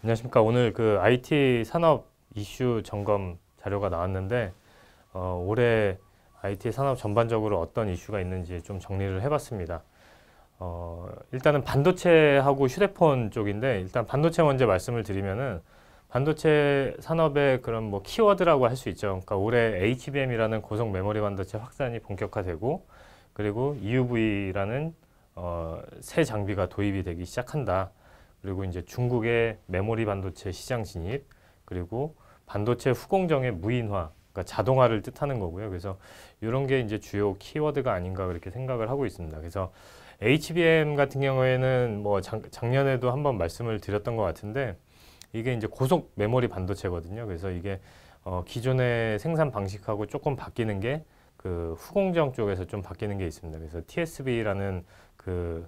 안녕하십니까. 오늘 그 IT 산업 이슈 점검 자료가 나왔는데 올해 IT 산업 전반적으로 어떤 이슈가 있는지 좀 정리를 해봤습니다. 일단은 반도체하고 휴대폰 쪽인데 일단 반도체 먼저 말씀을 드리면은 반도체 산업의 그런 뭐 키워드라고 할 수 있죠. 그러니까 올해 HBM이라는 고속 메모리 반도체 확산이 본격화되고 그리고 EUV라는 새 장비가 도입이 되기 시작한다. 그리고 이제 중국의 메모리 반도체 시장 진입, 그리고 반도체 후공정의 무인화, 그러니까 자동화를 뜻하는 거고요. 그래서 이런 게 이제 주요 키워드가 아닌가 그렇게 생각을 하고 있습니다. 그래서 HBM 같은 경우에는 뭐 작년에도 한번 말씀을 드렸던 것 같은데 이게 이제 고속 메모리 반도체거든요. 그래서 이게 기존의 생산 방식하고 조금 바뀌는 게 그 후공정 쪽에서 좀 바뀌는 게 있습니다. 그래서 TSV라는 그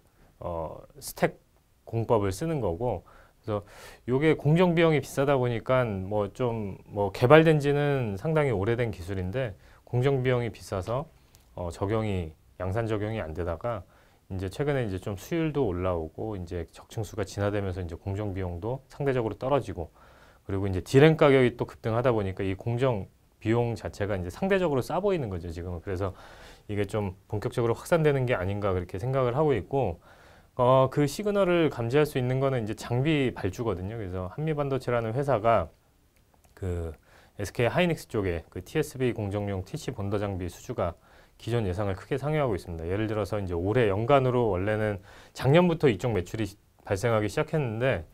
스택 공법을 쓰는 거고, 그래서 요게 공정 비용이 비싸다 보니까 뭐 좀 뭐 개발된 지는 상당히 오래된 기술인데 공정 비용이 비싸서 적용이 양산 적용이 안 되다가 이제 최근에 이제 좀 수율도 올라오고 이제 적층수가 진화되면서 이제 공정 비용도 상대적으로 떨어지고, 그리고 이제 디램 가격이 또 급등하다 보니까 이 공정 비용 자체가 이제 상대적으로 싸 보이는 거죠, 지금은. 그래서 이게 좀 본격적으로 확산되는 게 아닌가 그렇게 생각을 하고 있고, 그 시그널을 감지할 수 있는 거는 이제 장비 발주거든요. 그래서 한미반도체라는 회사가 그 SK 하이닉스 쪽에 그 TSV 공정용 TC 본더 장비 수주가 기존 예상을 크게 상회하고 있습니다. 예를 들어서 이제 올해 연간으로 원래는 작년부터 이쪽 매출이 발생하기 시작했는데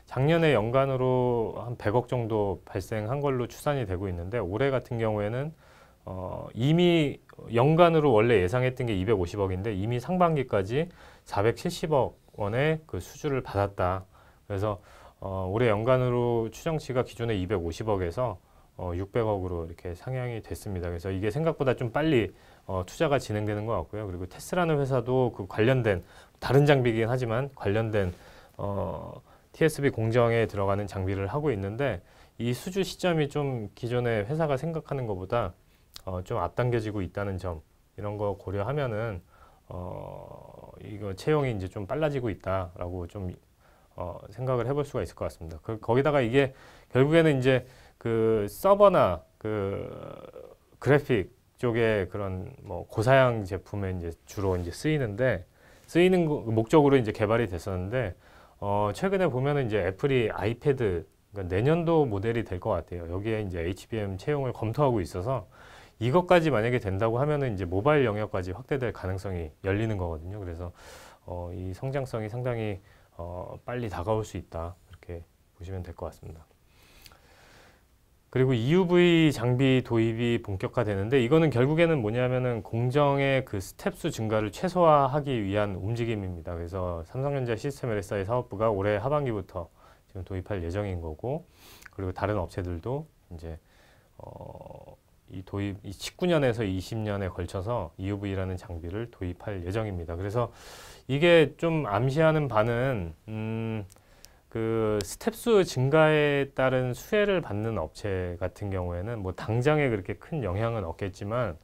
작년에 연간으로 한 100억 정도 발생한 걸로 추산이 되고 있는데 올해 같은 경우에는 이미 연간으로 원래 예상했던 게 250억인데 이미 상반기까지 470억 원의 그 수주를 받았다. 그래서 올해 연간으로 추정치가 기존의 250억에서 600억으로 이렇게 상향이 됐습니다. 그래서 이게 생각보다 좀 빨리 투자가 진행되는 것 같고요. 그리고 테스라는 회사도 그 관련된 다른 장비이긴 하지만 관련된 TSV 공정에 들어가는 장비를 하고 있는데 이 수주 시점이 좀 기존의 회사가 생각하는 것보다 좀 앞당겨지고 있다는 점, 이런 거 고려하면은 이거 채용이 이제 좀 빨라지고 있다라고 좀 생각을 해볼 수가 있을 것 같습니다. 거기다가 이게 결국에는 이제 그 서버나 그 그래픽 쪽에 그런 뭐 고사양 제품에 이제 주로 이제 쓰이는 목적으로 이제 개발이 됐었는데 최근에 보면은 이제 애플이 아이패드, 그러니까 내년도 모델이 될 것 같아요. 여기에 이제 HBM 채용을 검토하고 있어서 이것까지 만약에 된다고 하면은 이제 모바일 영역까지 확대될 가능성이 열리는 거거든요. 그래서 이 성장성이 상당히 빨리 다가올 수 있다, 그렇게 보시면 될 것 같습니다. 그리고 EUV 장비 도입이 본격화되는데 이거는 결국에는 뭐냐면은 공정의 그 스텝 수 증가를 최소화하기 위한 움직임입니다. 그래서 삼성전자 시스템 LSI 사업부가 올해 하반기부터 지금 도입할 예정인 거고, 그리고 다른 업체들도 이제 이 19년에서 20년에 걸쳐서 EUV라는 장비를 도입할 예정입니다. 그래서 이게 좀 암시하는 바는 그 스텝수 증가에 따른 수혜를 받는 업체 같은 경우에는 뭐 당장에 그렇게 큰 영향은 없겠지만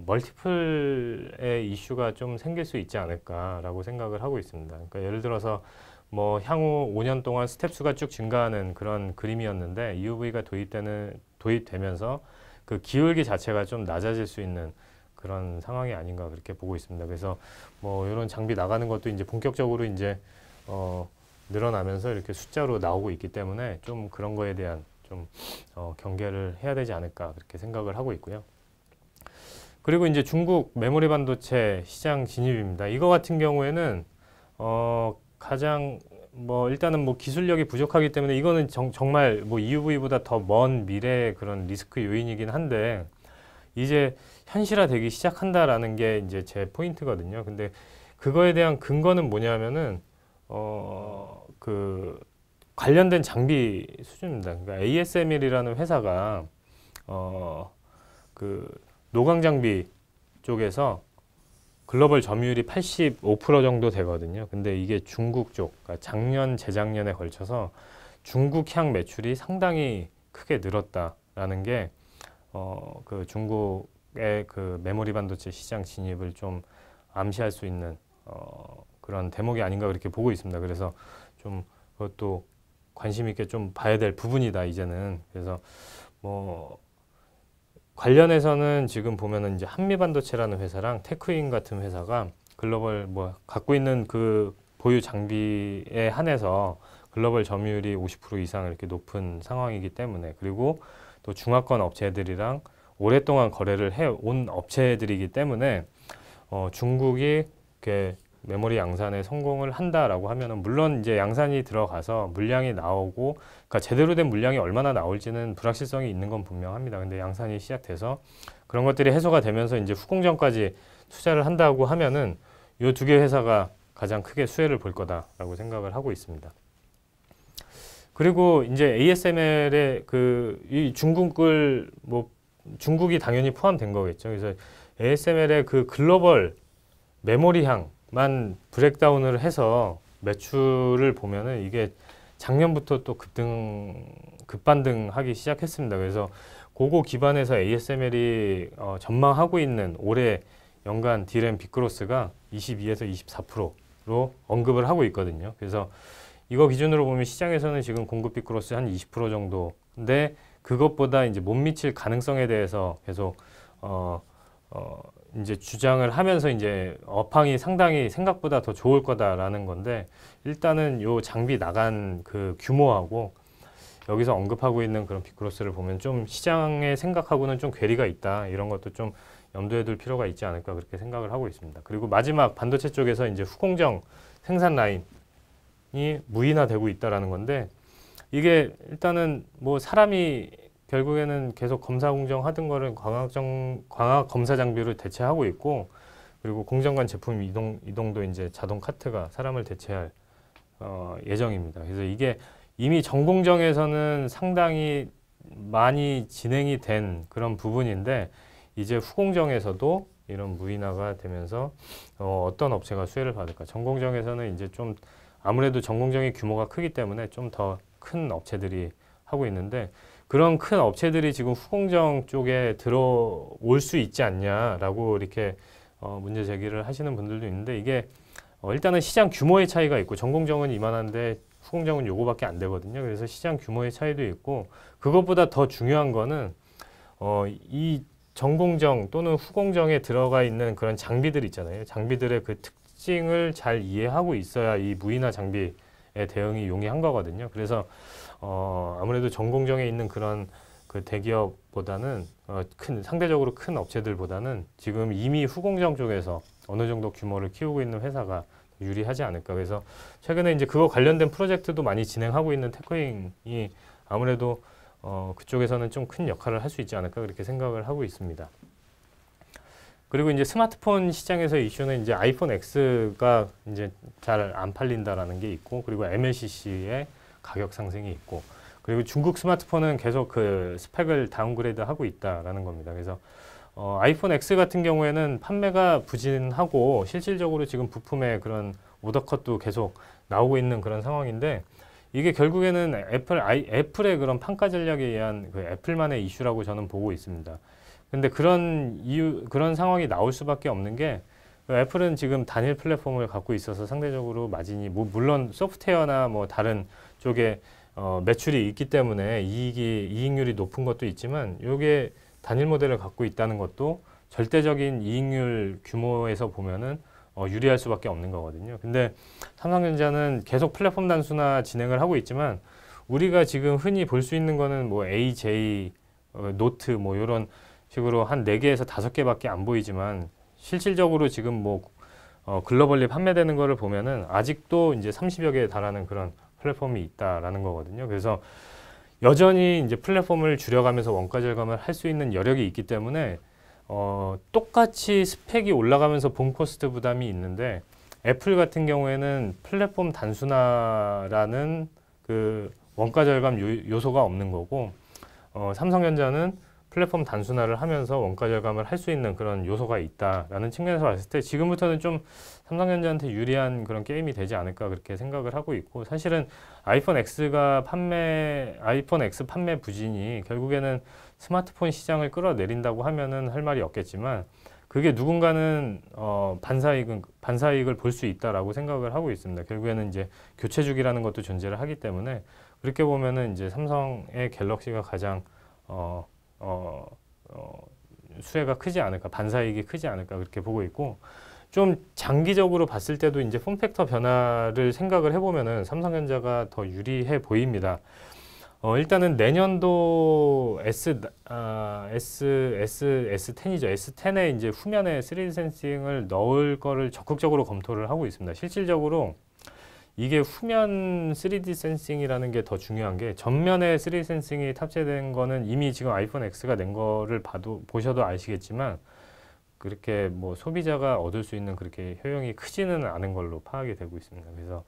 멀티플의 이슈가 좀 생길 수 있지 않을까라고 생각을 하고 있습니다. 그러니까 예를 들어서 뭐 향후 5년 동안 스텝수가 쭉 증가하는 그런 그림이었는데 EUV가 도입되면서 그 기울기 자체가 좀 낮아질 수 있는 그런 상황이 아닌가 그렇게 보고 있습니다. 그래서 뭐 이런 장비 나가는 것도 이제 본격적으로 이제 늘어나면서 이렇게 숫자로 나오고 있기 때문에 좀 그런 거에 대한 좀 경계를 해야 되지 않을까 그렇게 생각을 하고 있고요. 그리고 이제 중국 메모리 반도체 시장 진입입니다. 이거 같은 경우에는 가장 뭐 일단은 뭐 기술력이 부족하기 때문에 이거는 정말 뭐 EUV보다 더 먼 미래의 그런 리스크 요인이긴 한데 이제 현실화되기 시작한다라는 게 이제 제 포인트거든요. 근데 그거에 대한 근거는 뭐냐면은 그 관련된 장비 수준입니다. 그러니까 ASML이라는 회사가 그 노광 장비 쪽에서 글로벌 점유율이 85% 정도 되거든요. 근데 이게 중국 쪽, 그러니까 작년, 재작년에 걸쳐서 중국향 매출이 상당히 크게 늘었다라는 게 그 중국의 그 메모리 반도체 시장 진입을 좀 암시할 수 있는 그런 대목이 아닌가 그렇게 보고 있습니다. 그래서 좀 그것도 관심 있게 좀 봐야 될 부분이다 이제는. 그래서 뭐 관련해서는 지금 보면은 이제 한미반도체라는 회사랑 테크인 같은 회사가 글로벌 뭐 갖고 있는 그 보유 장비에 한해서 글로벌 점유율이 50% 이상 이렇게 높은 상황이기 때문에, 그리고 또 중화권 업체들이랑 오랫동안 거래를 해온 업체들이기 때문에 중국이 이렇게 메모리 양산에 성공을 한다라고 하면은 물론 이제 양산이 들어가서 물량이 나오고, 그러니까 제대로 된 물량이 얼마나 나올지는 불확실성이 있는 건 분명합니다. 근데 양산이 시작돼서 그런 것들이 해소가 되면서 이제 후공정까지 투자를 한다고 하면은 이 두 개 회사가 가장 크게 수혜를 볼 거다라고 생각을 하고 있습니다. 그리고 이제 ASML의 이 중국을 뭐 중국이 당연히 포함된 거겠죠. 그래서 ASML의 그 글로벌 메모리향만 브렉다운을 해서 매출을 보면은 이게 작년부터 또 급반등하기 시작했습니다. 그래서 그거 기반해서 ASML이 전망하고 있는 올해 연간 D램 빅그로스가 22에서 24%로 언급을 하고 있거든요. 그래서 이거 기준으로 보면 시장에서는 지금 공급 빅그로스 한 20% 정도인데, 그것보다 이제 못 미칠 가능성에 대해서 계속 이제 주장을 하면서 이제 업황이 상당히 생각보다 더 좋을 거다라는 건데, 일단은 요 장비 나간 그 규모하고 여기서 언급하고 있는 그런 빅그로스를 보면 좀 시장의 생각하고는 좀 괴리가 있다, 이런 것도 좀 염두에 둘 필요가 있지 않을까 그렇게 생각을 하고 있습니다. 그리고 마지막 반도체 쪽에서 이제 후공정 생산 라인이 무인화되고 있다라는 건데, 이게 일단은 뭐 사람이 결국에는 계속 검사 공정 하던 거를 광학 검사 장비로 대체하고 있고, 그리고 공정 간 제품 이동도 이제 자동 카트가 사람을 대체할 예정입니다. 그래서 이게 이미 전공정에서는 상당히 많이 진행이 된 그런 부분인데, 이제 후공정에서도 이런 무인화가 되면서 어떤 업체가 수혜를 받을까? 전공정에서는 이제 좀 아무래도 전공정의 규모가 크기 때문에 좀 더 큰 업체들이 하고 있는데, 그런 큰 업체들이 지금 후공정 쪽에 들어올 수 있지 않냐라고 이렇게 문제 제기를 하시는 분들도 있는데, 이게 일단은 시장 규모의 차이가 있고, 전공정은 이만한데 후공정은 요거밖에 안 되거든요. 그래서 시장 규모의 차이도 있고, 그것보다 더 중요한 거는 이 전공정 또는 후공정에 들어가 있는 그런 장비들 있잖아요. 장비들의 그 특징을 잘 이해하고 있어야 이 무인화 장비에 대응이 용이한 거거든요. 그래서 아무래도 전공정에 있는 그런 그 대기업보다는 상대적으로 큰 업체들보다는 지금 이미 후공정 쪽에서 어느 정도 규모를 키우고 있는 회사가 유리하지 않을까. 그래서 최근에 이제 그거 관련된 프로젝트도 많이 진행하고 있는 테크인이 아무래도 그쪽에서는 좀 큰 역할을 할 수 있지 않을까 그렇게 생각을 하고 있습니다. 그리고 이제 스마트폰 시장에서 이슈는 이제 아이폰 X가 이제 잘 안 팔린다라는 게 있고, 그리고 MLCC의 가격 상승이 있고, 그리고 중국 스마트폰은 계속 그 스펙을 다운그레이드 하고 있다라는 겁니다. 그래서 아이폰 X 같은 경우에는 판매가 부진하고 실질적으로 지금 부품의 그런 오더컷도 계속 나오고 있는 그런 상황인데, 이게 결국에는 애플의 그런 판가 전략에 의한 그 애플만의 이슈라고 저는 보고 있습니다. 근데 그런 상황이 나올 수밖에 없는 게, 애플은 지금 단일 플랫폼을 갖고 있어서 상대적으로 마진이 물론 소프트웨어나 뭐 다른 쪽에 매출이 있기 때문에 이익률이 높은 것도 있지만, 이게 단일 모델을 갖고 있다는 것도 절대적인 이익률 규모에서 보면은 유리할 수밖에 없는 거거든요. 근데 삼성전자는 계속 플랫폼 단순화 진행을 하고 있지만, 우리가 지금 흔히 볼 수 있는 거는 뭐 AJ, 노트 뭐 이런 식으로 한 4개에서 5개밖에 안 보이지만, 실질적으로 지금 뭐 글로벌리 판매되는 거를 보면은 아직도 이제 30여 개에 달하는 그런 플랫폼이 있다라는 거거든요. 그래서 여전히 이제 플랫폼을 줄여가면서 원가 절감을 할 수 있는 여력이 있기 때문에 똑같이 스펙이 올라가면서 본 코스트 부담이 있는데, 애플 같은 경우에는 플랫폼 단순화라는 그 원가 절감 요소가 없는 거고, 삼성전자는 플랫폼 단순화를 하면서 원가 절감을 할 수 있는 그런 요소가 있다라는 측면에서 봤을 때, 지금부터는 좀 삼성전자한테 유리한 그런 게임이 되지 않을까 그렇게 생각을 하고 있고, 사실은 아이폰 X 판매 부진이 결국에는 스마트폰 시장을 끌어내린다고 하면은 할 말이 없겠지만, 그게 누군가는 반사이익을 볼 수 있다라고 생각을 하고 있습니다. 결국에는 이제 교체주기라는 것도 존재를 하기 때문에, 그렇게 보면은 이제 삼성의 갤럭시가 가장 수혜가 크지 않을까, 반사이익이 크지 않을까 그렇게 보고 있고, 좀 장기적으로 봤을 때도 이제 폼팩터 변화를 생각을 해보면은 삼성전자가 더 유리해 보입니다. 일단은 내년도 S10이죠. S10에 이제 후면에 3D 센싱을 넣을 거를 적극적으로 검토를 하고 있습니다. 실질적으로 이게 후면 3D 센싱이라는 게 더 중요한 게, 전면에 3D 센싱이 탑재된 거는 이미 지금 아이폰 X가 낸 거를 보셔도 아시겠지만 그렇게 뭐 소비자가 얻을 수 있는 그렇게 효용이 크지는 않은 걸로 파악이 되고 있습니다. 그래서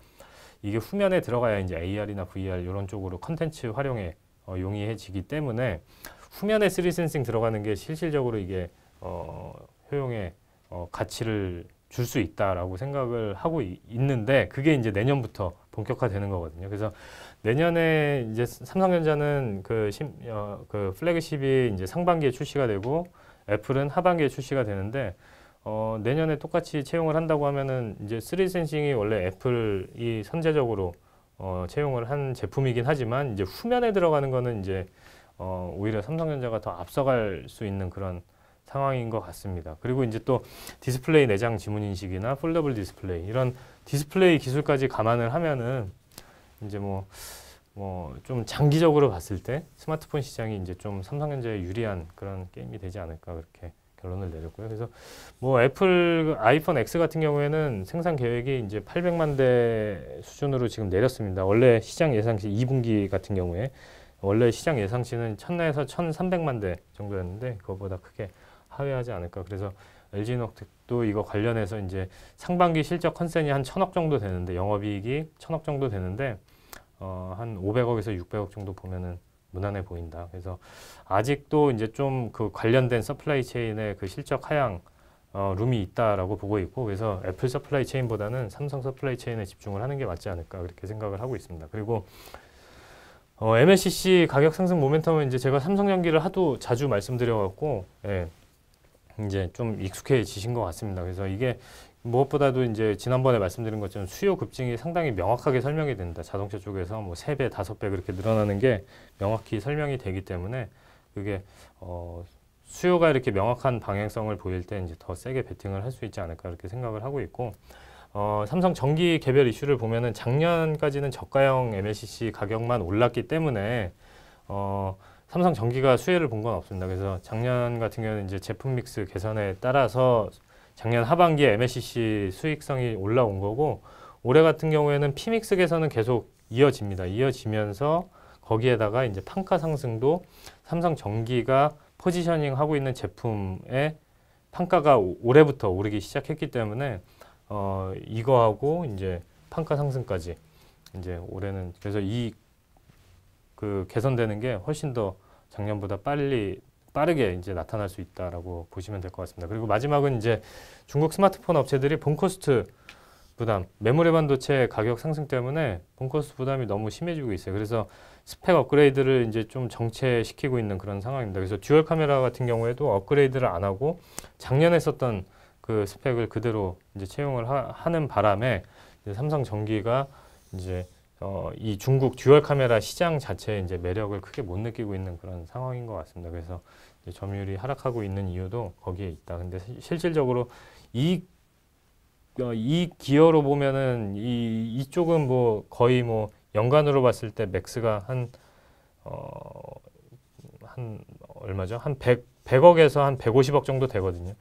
이게 후면에 들어가야 이제 AR이나 VR 이런 쪽으로 컨텐츠 활용에 용이해지기 때문에 후면에 3D 센싱 들어가는 게 실질적으로 이게 효용에 가치를 줄 수 있다라고 생각을 하고 있는데, 그게 이제 내년부터 본격화되는 거거든요. 그래서 내년에 이제 삼성전자는 그 플래그십이 이제 상반기에 출시가 되고 애플은 하반기에 출시가 되는데, 내년에 똑같이 채용을 한다고 하면은 이제 3D 센싱이 원래 애플이 선제적으로 채용을 한 제품이긴 하지만, 이제 후면에 들어가는 거는 이제 오히려 삼성전자가 더 앞서갈 수 있는 그런 상황인 것 같습니다. 그리고 이제 또 디스플레이 내장 지문 인식이나 폴더블 디스플레이, 이런 디스플레이 기술까지 감안을 하면은 이제 뭐 좀 장기적으로 봤을 때 스마트폰 시장이 이제 좀 삼성전자에 유리한 그런 게임이 되지 않을까 그렇게 결론을 내렸고요. 그래서 뭐 애플 아이폰 X 같은 경우에는 생산 계획이 이제 800만 대 수준으로 지금 내렸습니다. 원래 시장 예상치 2분기 같은 경우에 원래 시장 예상치는 1000에서 1300만 대 정도였는데 그거보다 크게 하회하지 않을까. 그래서 LG노텍도 이거 관련해서 이제 상반기 실적 컨센이 한 1000억 정도 되는데, 영업이익이 1000억 정도 되는데 한 500억에서 600억 정도 보면은 무난해 보인다. 그래서 아직도 이제 좀 그 관련된 서플라이 체인의 그 실적 하향 룸이 있다라고 보고 있고, 그래서 애플 서플라이 체인보다는 삼성 서플라이 체인에 집중을 하는 게 맞지 않을까 그렇게 생각을 하고 있습니다. 그리고 MLCC 가격 상승 모멘텀은 이제 제가 삼성전기를 하도 자주 말씀드려갖고 이제 좀 익숙해지신 것 같습니다. 그래서 이게 무엇보다도 이제 지난번에 말씀드린 것처럼 수요 급증이 상당히 명확하게 설명이 된다. 자동차 쪽에서 뭐 3배, 5배 그렇게 늘어나는 게 명확히 설명이 되기 때문에, 그게 수요가 이렇게 명확한 방향성을 보일 때 이제 더 세게 베팅을 할 수 있지 않을까 이렇게 생각을 하고 있고, 삼성 전기 개별 이슈를 보면은 작년까지는 저가형 MLCC 가격만 올랐기 때문에 삼성 전기가 수혜를 본 건 없습니다. 그래서 작년 같은 경우는 이제 제품 믹스 개선에 따라서 작년 하반기에 MLCC 수익성이 올라온 거고, 올해 같은 경우에는 P믹스 개선은 계속 이어집니다. 이어지면서 거기에다가 이제 판가 상승도 삼성 전기가 포지셔닝 하고 있는 제품의 판가가 올해부터 오르기 시작했기 때문에 이거하고 이제 판가 상승까지 이제 올해는, 그래서 그 개선되는 게 훨씬 더 작년보다 빠르게 이제 나타날 수 있다라고 보시면 될 것 같습니다. 그리고 마지막은 이제 중국 스마트폰 업체들이 본코스트 부담, 메모리 반도체 가격 상승 때문에 본코스트 부담이 너무 심해지고 있어요. 그래서 스펙 업그레이드를 이제 좀 정체시키고 있는 그런 상황입니다. 그래서 듀얼 카메라 같은 경우에도 업그레이드를 안 하고 작년에 썼던 그 스펙을 그대로 이제 채용을 하는 바람에 이제 삼성 전기가 이제 이 중국 듀얼 카메라 시장 자체의 이제 매력을 크게 못 느끼고 있는 그런 상황인 것 같습니다. 그래서 이제 점유율이 하락하고 있는 이유도 거기에 있다. 근데 실질적으로 이 기어로 보면은 이쪽은 뭐 거의 뭐 연간으로 봤을 때 맥스가 한 얼마죠? 한 100억에서 한 150억 정도 되거든요.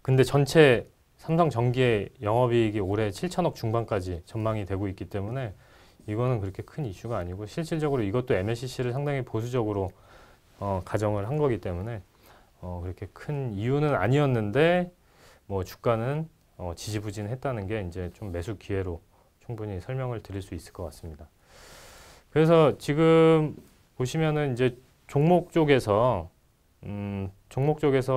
근데 전체 삼성 전기의 영업이익이 올해 7천억 중반까지 전망이 되고 있기 때문에 이거는 그렇게 큰 이슈가 아니고, 실질적으로 이것도 MLCC를 상당히 보수적으로 가정을 한 거기 때문에 그렇게 큰 이유는 아니었는데, 뭐 주가는 지지부진했다는 게 이제 좀 매수 기회로 충분히 설명을 드릴 수 있을 것 같습니다. 그래서 지금 보시면은 이제 종목 쪽에서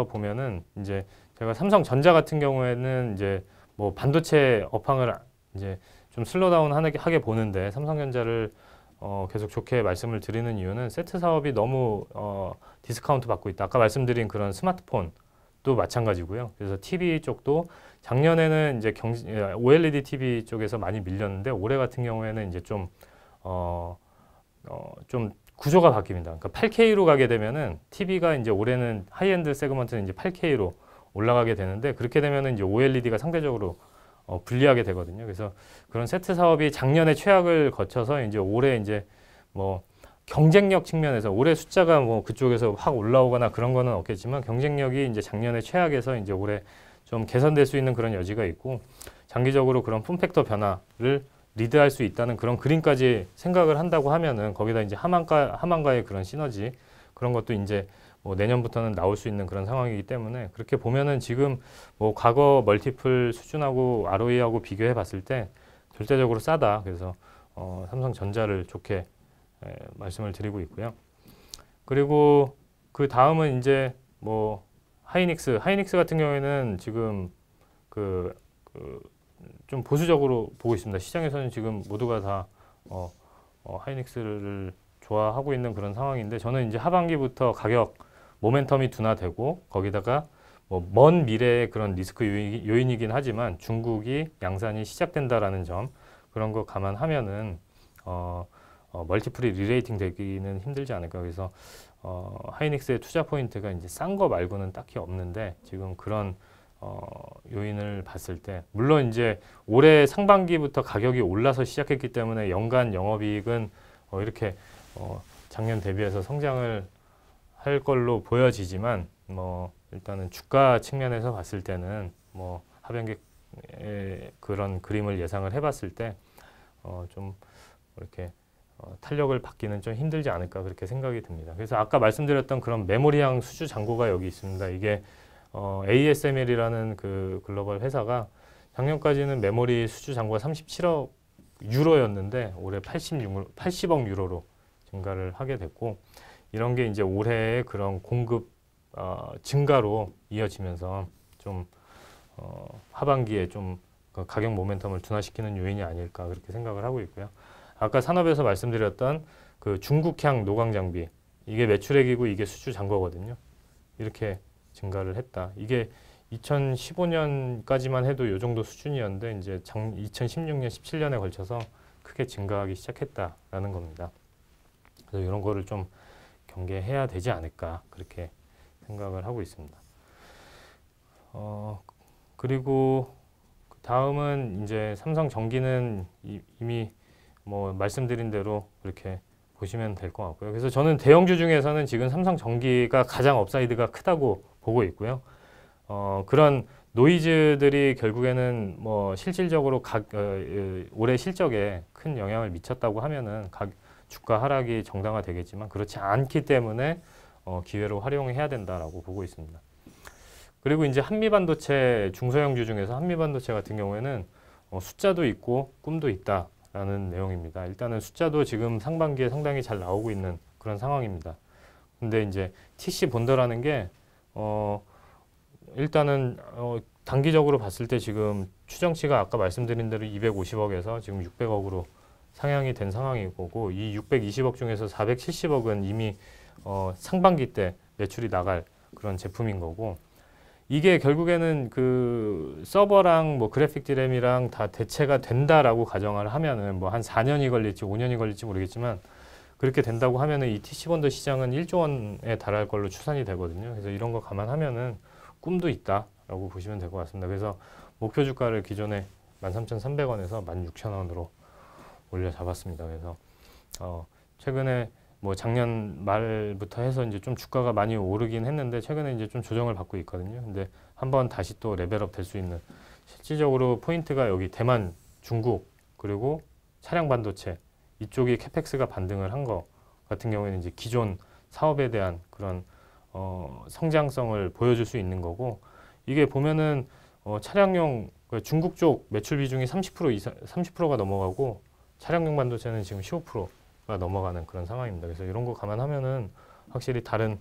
보면은 이제 제가 삼성전자 같은 경우에는 이제 뭐 반도체 업황을 이제 좀 슬로다운 하게 보는데, 삼성전자를 계속 좋게 말씀을 드리는 이유는 세트 사업이 너무 디스카운트 받고 있다. 아까 말씀드린 그런 스마트폰도 마찬가지고요. 그래서 TV 쪽도 작년에는 이제 OLED TV 쪽에서 많이 밀렸는데, 올해 같은 경우에는 이제 좀 좀 구조가 바뀝니다. 그러니까 8K로 가게 되면은 TV가 이제 올해는 하이엔드 세그먼트는 이제 8K로 올라가게 되는데, 그렇게 되면은 이제 OLED가 상대적으로 불리하게 되거든요. 그래서 그런 세트 사업이 작년에 최악을 거쳐서 이제 올해 이제 뭐 경쟁력 측면에서 올해 숫자가 뭐 그쪽에서 확 올라오거나 그런 거는 없겠지만, 경쟁력이 이제 작년에 최악에서 이제 올해 좀 개선될 수 있는 그런 여지가 있고, 장기적으로 그런 폼팩터 변화를 리드할 수 있다는 그런 그림까지 생각을 한다고 하면은, 거기다 이제 하만과의 그런 시너지, 그런 것도 이제 뭐 내년부터는 나올 수 있는 그런 상황이기 때문에, 그렇게 보면은 지금 뭐 과거 멀티플 수준하고 ROE하고 비교해 봤을 때 절대적으로 싸다. 그래서 삼성전자를 좋게 말씀을 드리고 있고요. 그리고 그 다음은 이제 뭐 하이닉스 같은 경우에는 지금 좀 보수적으로 보고 있습니다. 시장에서는 지금 모두가 다 하이닉스를 좋아하고 있는 그런 상황인데, 저는 이제 하반기부터 가격 모멘텀이 둔화되고, 거기다가 뭐 먼 미래의 그런 리스크 요인이긴 하지만 중국이 양산이 시작된다라는 점, 그런 거 감안하면은 멀티플이 리레이팅 되기는 힘들지 않을까. 그래서 하이닉스의 투자 포인트가 이제 싼 거 말고는 딱히 없는데, 지금 그런 요인을 봤을 때, 물론 이제 올해 상반기부터 가격이 올라서 시작했기 때문에 연간 영업이익은 이렇게 작년 대비해서 성장을 할 걸로 보여지지만, 뭐 일단은 주가 측면에서 봤을 때는 뭐 하반기에 그런 그림을 예상을 해봤을 때 좀 이렇게 탄력을 받기는 좀 힘들지 않을까, 그렇게 생각이 듭니다. 그래서 아까 말씀드렸던 그런 메모리향 수주 잔고가 여기 있습니다. 이게 ASML이라는 그 글로벌 회사가 작년까지는 메모리 수주 잔고가 37억 유로였는데 올해 80억 유로로 증가를 하게 됐고, 이런 게 이제 올해의 그런 공급 증가로 이어지면서 좀 하반기에 좀 가격 모멘텀을 둔화시키는 요인이 아닐까, 그렇게 생각을 하고 있고요. 아까 산업에서 말씀드렸던 그 중국향 노광 장비, 이게 매출액이고 이게 수주 잔고거든요. 이렇게 증가를 했다. 이게 2015년까지만 해도 이 정도 수준이었는데 이제 2016년, 17년에 걸쳐서 크게 증가하기 시작했다라는 겁니다. 그래서 이런 거를 좀 경계해야 되지 않을까, 그렇게 생각을 하고 있습니다. 그리고 다음은 이제 삼성전기는 이미 뭐 말씀드린 대로 그렇게 보시면 될 것 같고요. 그래서 저는 대형주 중에서는 지금 삼성전기가 가장 업사이드가 크다고 보고 있고요. 그런 노이즈들이 결국에는 뭐 실질적으로 올해 실적에 큰 영향을 미쳤다고 하면은 주가 하락이 정당화되겠지만, 그렇지 않기 때문에 기회로 활용해야 된다라고 보고 있습니다. 그리고 이제 한미반도체 중소형주 중에서 한미반도체 같은 경우에는 숫자도 있고 꿈도 있다라는 내용입니다. 일단은 숫자도 지금 상반기에 상당히 잘 나오고 있는 그런 상황입니다. 근데 이제 TC 본더라는 게 일단은 단기적으로 봤을 때 지금 추정치가 아까 말씀드린 대로 250억에서 지금 600억으로 상향이 된 상황이고, 이 620억 중에서 470억은 이미 상반기 때 매출이 나갈 그런 제품인 거고, 이게 결국에는 그 서버랑 뭐 그래픽 디램이랑 다 대체가 된다라고 가정을 하면은 뭐 한 4년이 걸릴지 5년이 걸릴지 모르겠지만, 그렇게 된다고 하면은 이 TC 본더 시장은 1조 원에 달할 걸로 추산이 되거든요. 그래서 이런 거 감안하면은 꿈도 있다라고 보시면 될 것 같습니다. 그래서 목표 주가를 기존에 13,300원에서 16,000원으로 올려 잡았습니다. 그래서 최근에 뭐 작년 말부터 해서 이제 좀 주가가 많이 오르긴 했는데, 최근에 이제 좀 조정을 받고 있거든요. 근데 한번 다시 또 레벨업 될 수 있는, 실질적으로 포인트가 여기 대만, 중국, 그리고 차량 반도체 이쪽이 캐펙스가 반등을 한 거 같은 경우에는 이제 기존 사업에 대한 그런 성장성을 보여줄 수 있는 거고, 이게 보면은 차량용 중국 쪽 매출 비중이 30%가 넘어가고, 차량용 반도체는 지금 15%가 넘어가는 그런 상황입니다. 그래서 이런 거 감안하면은 확실히 다른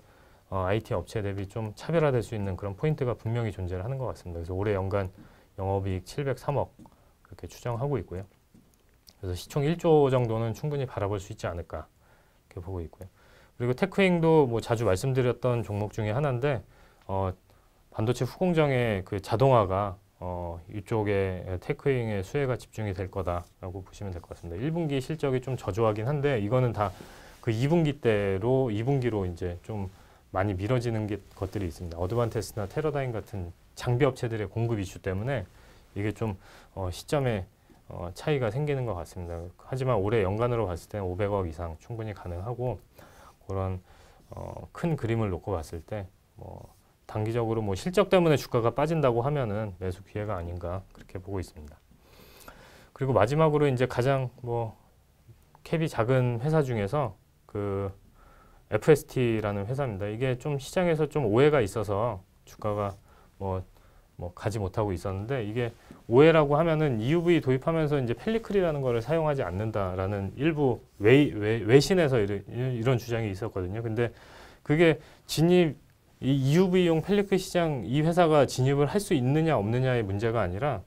IT 업체 대비 좀 차별화될 수 있는 그런 포인트가 분명히 존재를 하는 것 같습니다. 그래서 올해 연간 영업이익 703억 그렇게 추정하고 있고요. 그래서 시총 1조 정도는 충분히 바라볼 수 있지 않을까, 이렇게 보고 있고요. 그리고 테크잉도 뭐 자주 말씀드렸던 종목 중에 하나인데, 반도체 후공정의 그 자동화가 이쪽에 테크잉의 수혜가 집중이 될 거다라고 보시면 될 것 같습니다. 1분기 실적이 좀 저조하긴 한데 이거는 다 그 2분기로 이제 좀 많이 미뤄지는 것들이 있습니다. 어드반테스나 테러다임 같은 장비 업체들의 공급 이슈 때문에 이게 좀 시점에 차이가 생기는 것 같습니다. 하지만 올해 연간으로 봤을 때는 500억 이상 충분히 가능하고 그런 큰 그림을 놓고 봤을 때 단기적으로 실적 때문에 주가가 빠진다고 하면은 매수 기회가 아닌가 그렇게 보고 있습니다. 그리고 마지막으로 이제 가장 캡이 작은 회사 중에서 그 FST라는 회사입니다. 이게 좀 시장에서 좀 오해가 있어서 주가가 가지 못하고 있었는데 이게 오해라고 하면은 EUV 도입하면서 이제 펠리클이라는 거를 사용하지 않는다라는 일부 외신에서 이런 주장이 있었거든요. 근데 그게 이 EUV용 펠리클 시장 이 회사가 진입을 할 수 있느냐 없느냐의 문제가 아니라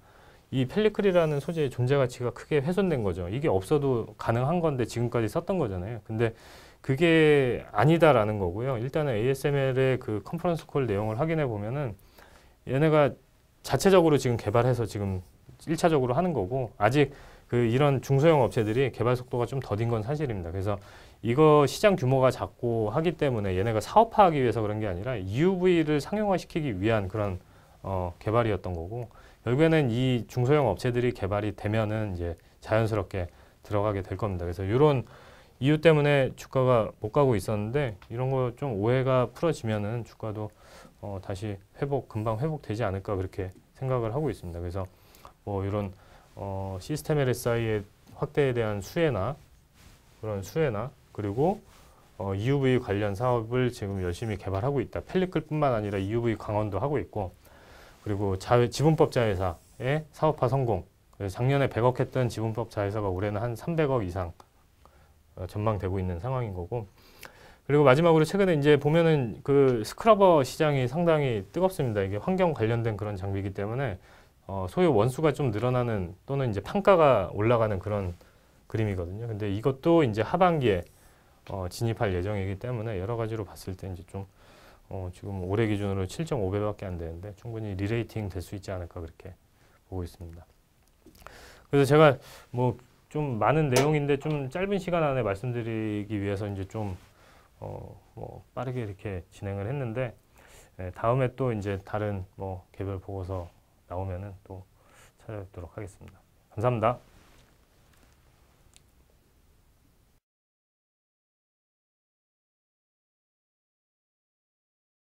이 펠리클이라는 소재의 존재 가치가 크게 훼손된 거죠. 이게 없어도 가능한 건데 지금까지 썼던 거잖아요. 근데 그게 아니다라는 거고요. 일단은 ASML의 그 컨퍼런스 콜 내용을 확인해 보면은 얘네가 자체적으로 지금 개발해서 지금 1차적으로 하는 거고 아직 이런 중소형 업체들이 개발 속도가 좀 더딘 건 사실입니다. 그래서 이거 시장 규모가 작고 하기 때문에 얘네가 사업화하기 위해서 그런 게 아니라 EUV를 상용화시키기 위한 그런 개발이었던 거고 결국에는 이 중소형 업체들이 개발이 되면은 이제 자연스럽게 들어가게 될 겁니다. 그래서 이런 이유 때문에 주가가 못 가고 있었는데 이런 거 좀 오해가 풀어지면은 주가도 다시 금방 회복되지 않을까 그렇게 생각을 하고 있습니다. 그래서 이런 시스템 LSI의 확대에 대한 수혜나 그리고 EUV 관련 사업을 지금 열심히 개발하고 있다. 펠리클뿐만 아니라 EUV 강원도 하고 있고 그리고 지분법 자회사의 사업화 성공. 그래서 작년에 100억 했던 지분법 자회사가 올해는 한 300억 이상 전망되고 있는 상황인 거고. 그리고 마지막으로 최근에 이제 보면은 그 스크러버 시장이 상당히 뜨겁습니다. 이게 환경 관련된 그런 장비이기 때문에 소요 원수가 좀 늘어나는 또는 이제 판가가 올라가는 그런 그림이거든요. 근데 이것도 이제 하반기에 진입할 예정이기 때문에 여러 가지로 봤을 때 이제 좀 지금 올해 기준으로 7.5배밖에 안 되는데 충분히 리레이팅 될 수 있지 않을까 그렇게 보고 있습니다. 그래서 제가 좀 많은 내용인데 좀 짧은 시간 안에 말씀드리기 위해서 이제 좀 빠르게 이렇게 진행을 했는데 다음에 또 이제 다른 개별 보고서 나오면은 또 찾아뵙도록 하겠습니다. 감사합니다.